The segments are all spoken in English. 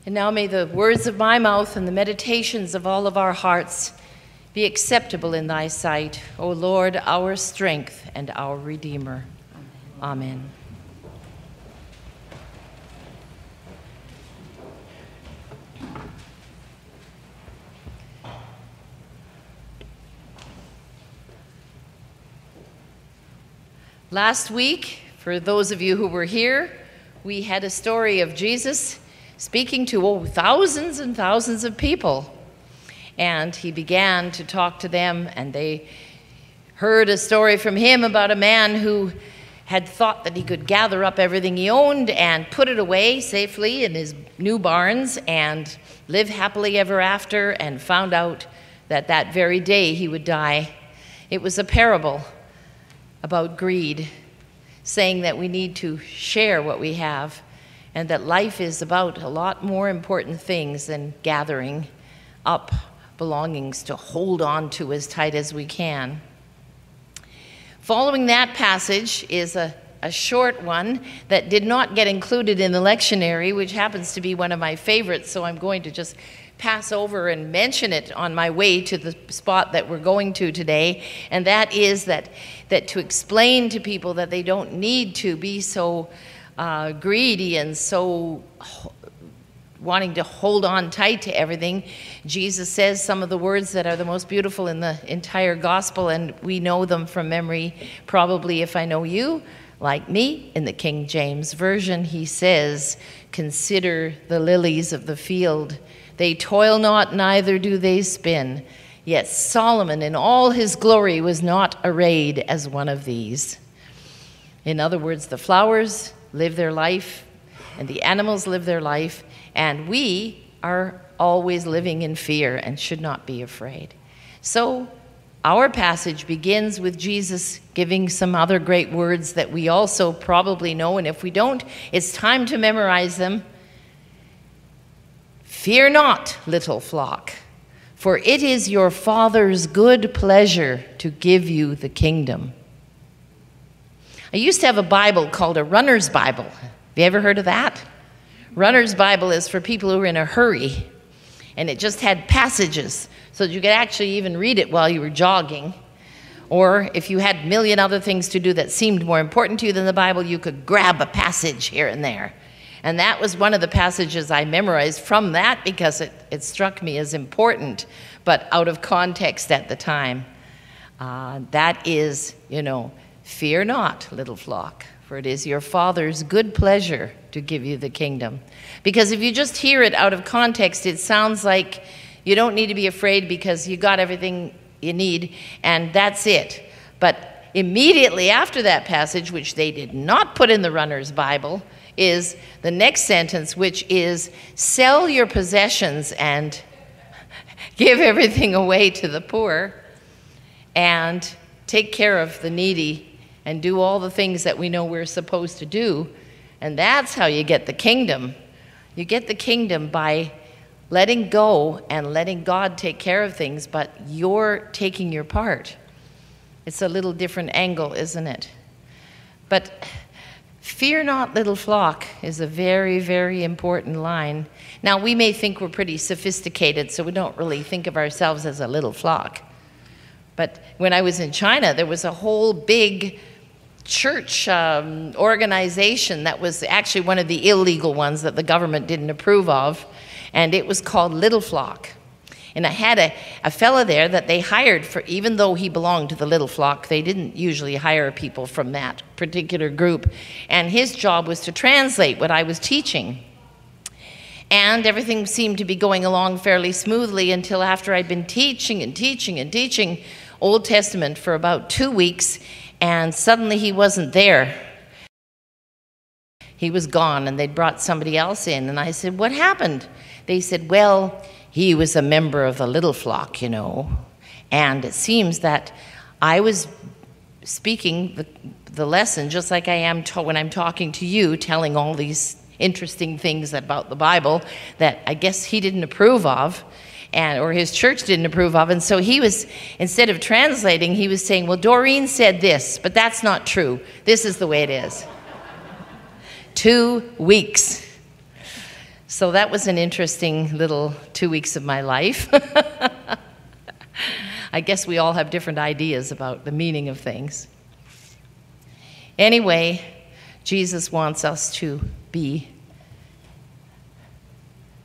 And now may the words of my mouth and the meditations of all of our hearts be acceptable in thy sight, O Lord, our strength and our Redeemer. Amen. Last week, for those of you who were here, we had a story of Jesus speaking to thousands and thousands of people. And he began to talk to them, and they heard a story from him about a man who had thought that he could gather up everything he owned and put it away safely in his new barns and live happily ever after, and found out that that very day he would die. It was a parable about greed, saying that we need to share what we have, and that life is about a lot more important things than gathering up belongings to hold on to as tight as we can. Following that passage is a short one that did not get included in the lectionary, which happens to be one of my favorites, so I'm going to just pass over and mention it on my way to the spot that we're going to today, and that is that to explain to people that they don't need to be so greedy and so wanting to hold on tight to everything. Jesus says some of the words that are the most beautiful in the entire gospel, and we know them from memory. Probably, if I know you, like me, in the King James Version, he says, "Consider the lilies of the field. They toil not, neither do they spin. Yet Solomon in all his glory was not arrayed as one of these." In other words, the flowers live their life, and the animals live their life, and we are always living in fear and should not be afraid. So our passage begins with Jesus giving some other great words that we also probably know, and if we don't, it's time to memorize them. "Fear not, little flock, for it is your Father's good pleasure to give you the kingdom." I used to have a Bible called a runner's Bible. Have you ever heard of that? Runner's Bible is for people who are in a hurry, and it just had passages so that you could actually even read it while you were jogging. Or if you had a million other things to do that seemed more important to you than the Bible, you could grab a passage here and there. And that was one of the passages I memorized from that because it struck me as important, but out of context at the time. That is, "Fear not, little flock, for it is your Father's good pleasure to give you the kingdom." Because if you just hear it out of context, it sounds like you don't need to be afraid because you got everything you need, and that's it. But immediately after that passage, which they did not put in the Runner's Bible, is the next sentence, which is, "Sell your possessions and give everything away to the poor, and take care of the needy, and do all the things that we know we're supposed to do." And that's how you get the kingdom. You get the kingdom by letting go and letting God take care of things, but you're taking your part. It's a little different angle, isn't it? But "Fear not, little flock" is a very, very important line. Now, we may think we're pretty sophisticated, so we don't really think of ourselves as a little flock. But when I was in China, there was a whole big church organization that was actually one of the illegal ones that the government didn't approve of, and it was called Little Flock. And I had a fella there that they hired for, even though he belonged to the Little Flock, they didn't usually hire people from that particular group. And his job was to translate what I was teaching. And everything seemed to be going along fairly smoothly until after I'd been teaching and teaching and teaching Old Testament for about 2 weeks, and suddenly he wasn't there. He was gone, and they'd brought somebody else in. And I said, "What happened?" They said, "Well, he was a member of the Little Flock, And it seems that I was speaking the lesson just like I am when I'm talking to you, telling all these interesting things about the Bible that I guess he didn't approve of, or his church didn't approve of. And so he was, instead of translating, he was saying, "Well, Doreen said this, but that's not true. This is the way it is." 2 weeks. So that was an interesting little 2 weeks of my life. I guess we all have different ideas about the meaning of things. Anyway, Jesus wants us to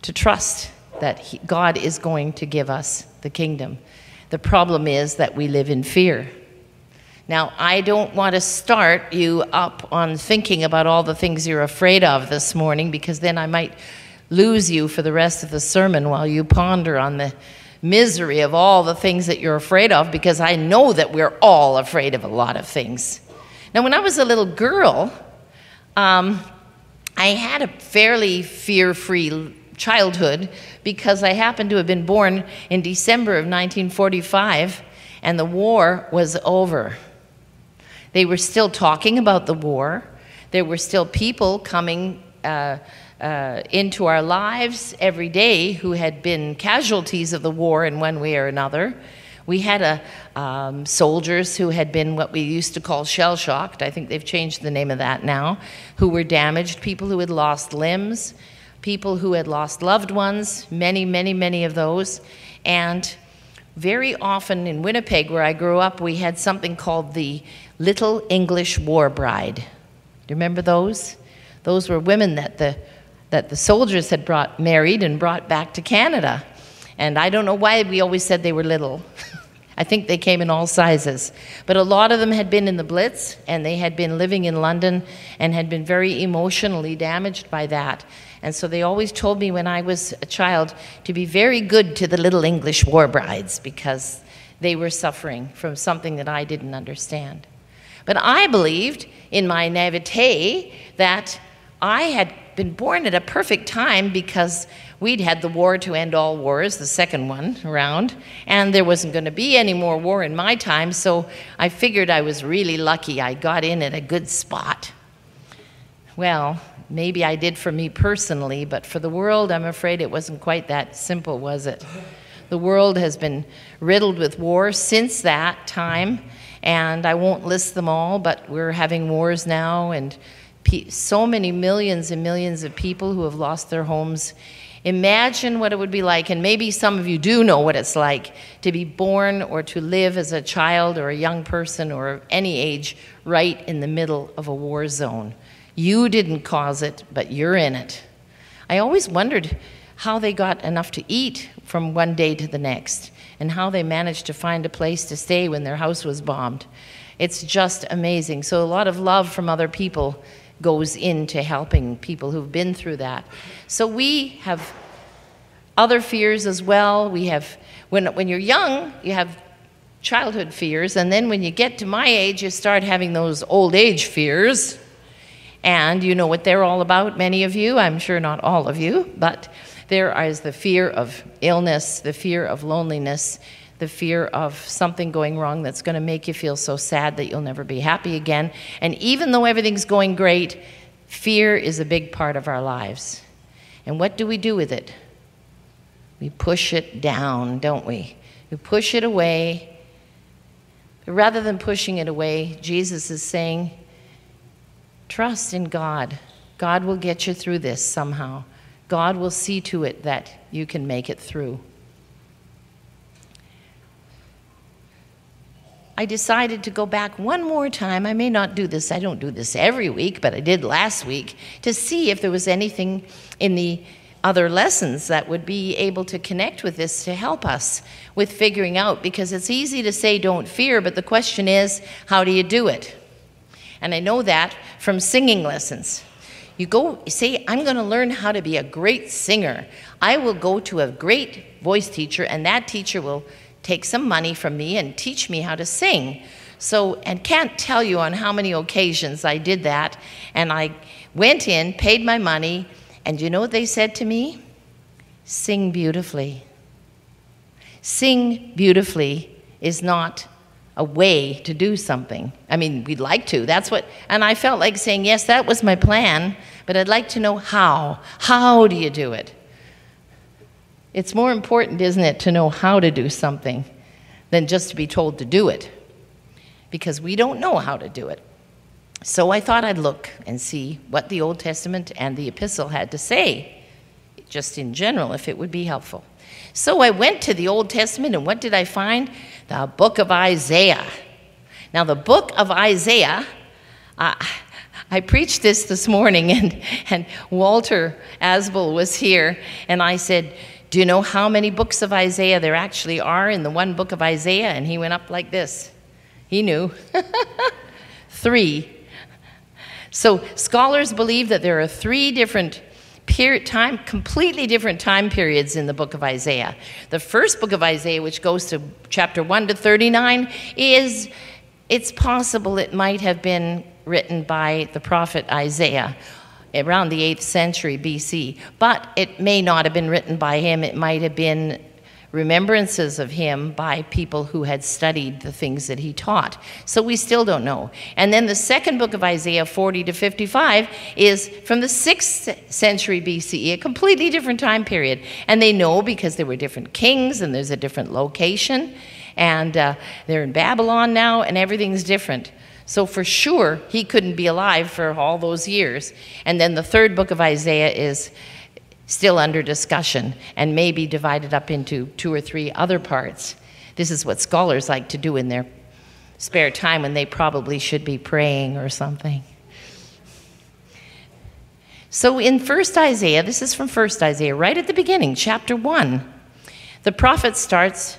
trust that God is going to give us the kingdom. The problem is that we live in fear. Now, I don't want to start you up on thinking about all the things you're afraid of this morning, because then I might lose you for the rest of the sermon while you ponder on the misery of all the things that you're afraid of, because I know that we're all afraid of a lot of things. Now, when I was a little girl, I had a fairly fear-free childhood, because I happened to have been born in December of 1945, and the war was over. They were still talking about the war. There were still people coming into our lives every day who had been casualties of the war in one way or another. We had soldiers who had been what we used to call shell-shocked. I think they've changed the name of that now, who were damaged, people who had lost limbs, people who had lost loved ones, many, many, many of those. And very often in Winnipeg, where I grew up, we had something called the Little English War Bride. Do you remember those? Those were women that the soldiers had married and brought back to Canada. And I don't know why we always said they were little. I think they came in all sizes. But a lot of them had been in the Blitz, and they had been living in London and had been very emotionally damaged by that. And so they always told me when I was a child to be very good to the Little English War Brides, because they were suffering from something that I didn't understand. But I believed in my naivete that I had been born at a perfect time, because we'd had the war to end all wars, the second one around, and there wasn't going to be any more war in my time, so I figured I was really lucky. I got in at a good spot. Well, maybe I did for me personally, but for the world, I'm afraid it wasn't quite that simple, was it? The world has been riddled with war since that time, and I won't list them all, but we're having wars now, and so many millions and millions of people who have lost their homes. Imagine what it would be like, and maybe some of you do know what it's like, to be born or to live as a child or a young person or of any age right in the middle of a war zone. You didn't cause it, but you're in it. I always wondered how they got enough to eat from one day to the next, and how they managed to find a place to stay when their house was bombed. It's just amazing. So a lot of love from other people goes into helping people who've been through that. So we have other fears as well. We have, when you're young, you have childhood fears, and then when you get to my age, you start having those old age fears. And you know what they're all about, many of you. I'm sure not all of you, but there is the fear of illness, the fear of loneliness, the fear of something going wrong that's going to make you feel so sad that you'll never be happy again. And even though everything's going great, fear is a big part of our lives. And what do we do with it? We push it down, don't we? We push it away. But rather than pushing it away, Jesus is saying, trust in God. God will get you through this somehow. God will see to it that you can make it through. I decided to go back one more time. I may not do this. I don't do this every week, but I did last week, to see if there was anything in the other lessons that would be able to connect with this to help us with figuring out, because it's easy to say don't fear, but the question is, how do you do it? And I know that from singing lessons. You say, I'm going to learn how to be a great singer. I will go to a great voice teacher, and that teacher will take some money from me and teach me how to sing. So, and can't tell you on how many occasions I did that. And I went in, paid my money, and you know what they said to me? Sing beautifully. Sing beautifully is not a way to do something. I mean, we'd like to, that's what, and I felt like saying, yes, that was my plan, but I'd like to know how. How do you do it? It's more important, isn't it, to know how to do something than just to be told to do it, because we don't know how to do it. So I thought I'd look and see what the Old Testament and the Epistle had to say just in general, if it would be helpful. So I went to the Old Testament, and what did I find? The book of Isaiah. Now, the book of Isaiah, I preached this morning, and Walter Asbel was here, and I said, do you know how many books of Isaiah there actually are in the one book of Isaiah? And he went up like this. He knew. 3. So scholars believe that there are 3 different completely different time periods in the book of Isaiah. The first book of Isaiah, which goes to chapter 1 to 39, it's possible it might have been written by the prophet Isaiah around the 8th century BC, but it may not have been written by him. It might have been remembrances of him by people who had studied the things that he taught. So we still don't know. And then the second book of Isaiah, 40 to 55, is from the 6th century BCE, a completely different time period. And they know because there were different kings and there's a different location. And they're in Babylon now, and everything's different. So for sure, he couldn't be alive for all those years. And then the third book of Isaiah is still under discussion and may be divided up into 2 or 3 other parts. This is what scholars like to do in their spare time when they probably should be praying or something. So in 1st Isaiah, this is from 1st Isaiah, right at the beginning, chapter 1, the prophet starts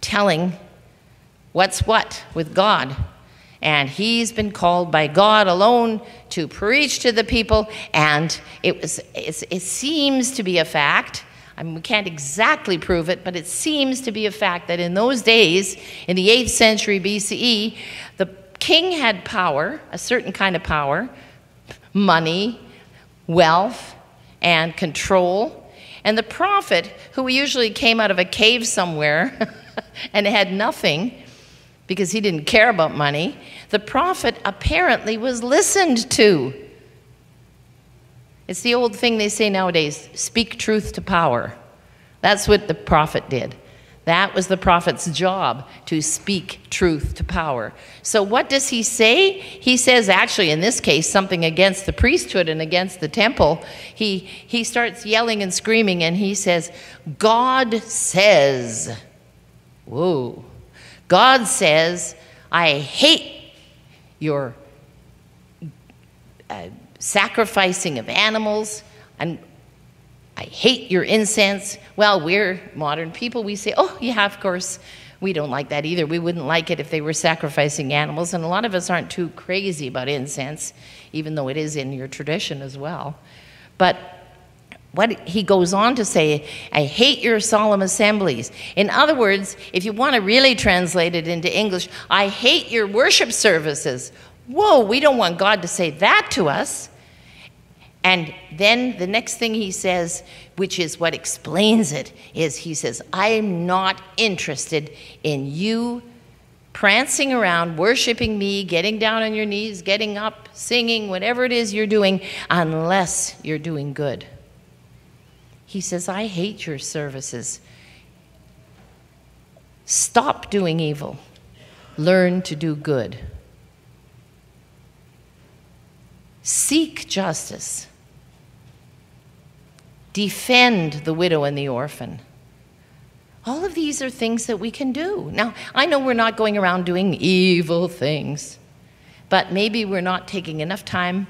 telling what's what with God. And he's been called by God alone to preach to the people, and it seems to be a fact. I mean, we can't exactly prove it, but it seems to be a fact that in those days, in the 8th century BCE, the king had power, a certain kind of power, money, wealth, and control. And the prophet, who usually came out of a cave somewhere and had nothing, because he didn't care about money, the prophet apparently was listened to. It's the old thing they say nowadays, speak truth to power. That's what the prophet did. That was the prophet's job, to speak truth to power. So what does he say? He says, actually, in this case, something against the priesthood and against the temple. He starts yelling and screaming, and he says, God says, whoa. God says, I hate your sacrificing of animals, and I hate your incense. Well, we're modern people. We say, oh, yeah, of course. We don't like that either. We wouldn't like it if they were sacrificing animals, and a lot of us aren't too crazy about incense, even though it is in your tradition as well. But what he goes on to say, I hate your solemn assemblies. In other words, if you want to really translate it into English, I hate your worship services. Whoa, we don't want God to say that to us. And then the next thing he says, which is what explains it, is he says, I'm not interested in you prancing around, worshiping me, getting down on your knees, getting up, singing, whatever it is you're doing, unless you're doing good. He says, I hate your services. Stop doing evil. Learn to do good. Seek justice. Defend the widow and the orphan. All of these are things that we can do. Now, I know we're not going around doing evil things, but maybe we're not taking enough time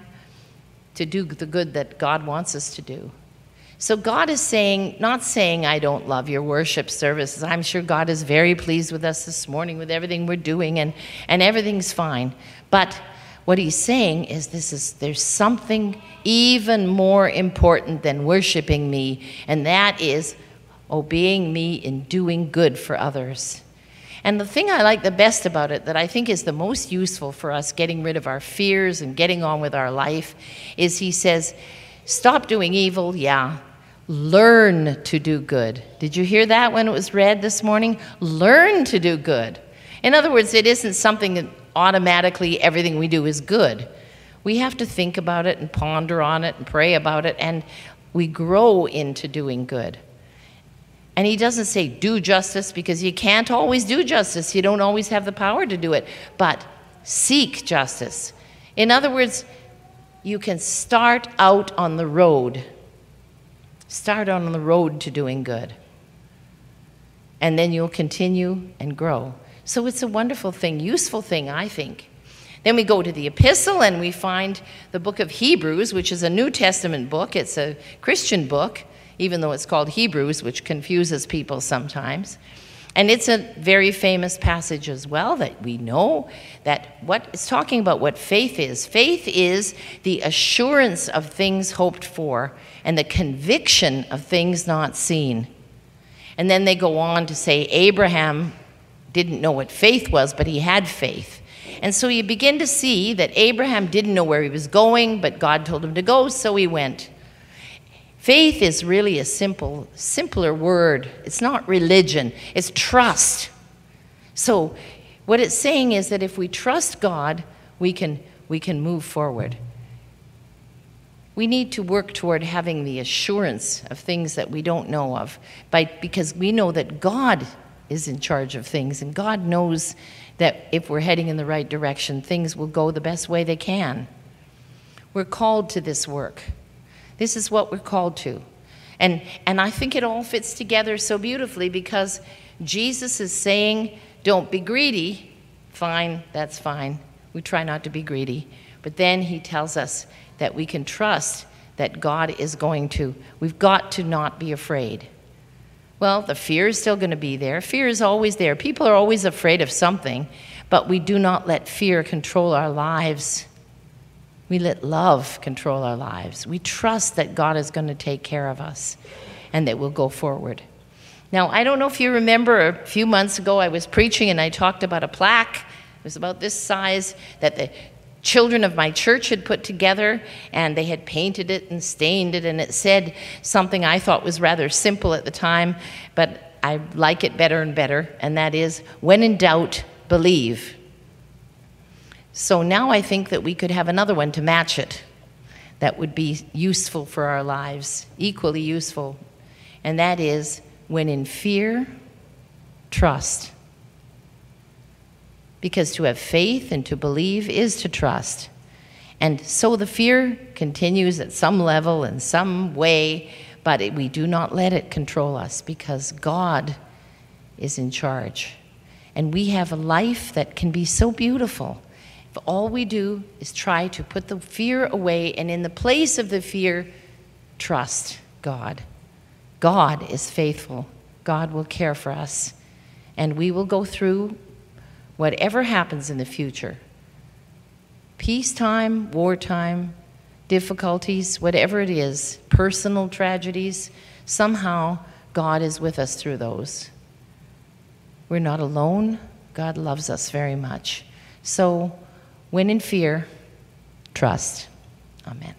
to do the good that God wants us to do. So God is saying, not saying I don't love your worship services. I'm sure God is very pleased with us this morning with everything we're doing, and everything's fine. But what he's saying is there's something even more important than worshiping me, and that is obeying me in doing good for others. And the thing I like the best about it, that I think is the most useful for us getting rid of our fears and getting on with our life, is he says, stop doing evil, yeah. Learn to do good. Did you hear that when it was read this morning? Learn to do good. In other words, it isn't something that automatically everything we do is good. We have to think about it and ponder on it and pray about it, and we grow into doing good. And he doesn't say do justice, because you can't always do justice. You don't always have the power to do it. But seek justice. In other words, you can start out on the road Start on the road to doing good. And then you'll continue and grow. So it's a wonderful thing, useful thing, I think. Then we go to the epistle and we find the book of Hebrews, which is a New Testament book. It's a Christian book, even though it's called Hebrews, which confuses people sometimes. And it's a very famous passage as well that we know that it's talking about what faith is. Faith is the assurance of things hoped for and the conviction of things not seen. And then they go on to say Abraham didn't know what faith was, but he had faith. And so you begin to see that Abraham didn't know where he was going, but God told him to go, so he went. Faith is really a simpler word. It's not religion, it's trust. So what it's saying is that if we trust God, we can move forward. We need to work toward having the assurance of things that we don't know of, because we know that God is in charge of things, and God knows that if we're heading in the right direction, things will go the best way they can. We're called to this work. This is what we're called to. And I think it all fits together so beautifully because Jesus is saying, don't be greedy. Fine, that's fine. We try not to be greedy. But then he tells us that we can trust that God is going to. We've got to not be afraid. Well, the fear is still going to be there. Fear is always there. People are always afraid of something, but we do not let fear control our lives. We let love control our lives. We trust that God is going to take care of us and that we'll go forward. Now, I don't know if you remember, a few months ago I was preaching and I talked about a plaque. It was about this size that the children of my church had put together, and they had painted it and stained it, and it said something I thought was rather simple at the time, but I like it better and better, and that is, when in doubt, believe. So now I think that we could have another one to match it that would be useful for our lives, equally useful. And that is, when in fear, trust. Because to have faith and to believe is to trust. And so the fear continues at some level, in some way, but we do not let it control us because God is in charge. And we have a life that can be so beautiful. All we do is try to put the fear away, and in the place of the fear, trust God. God is faithful. God will care for us, and we will go through whatever happens in the future. Peacetime, wartime, difficulties, whatever it is, personal tragedies, somehow God is with us through those. We're not alone. God loves us very much. So, when in fear, trust. Amen.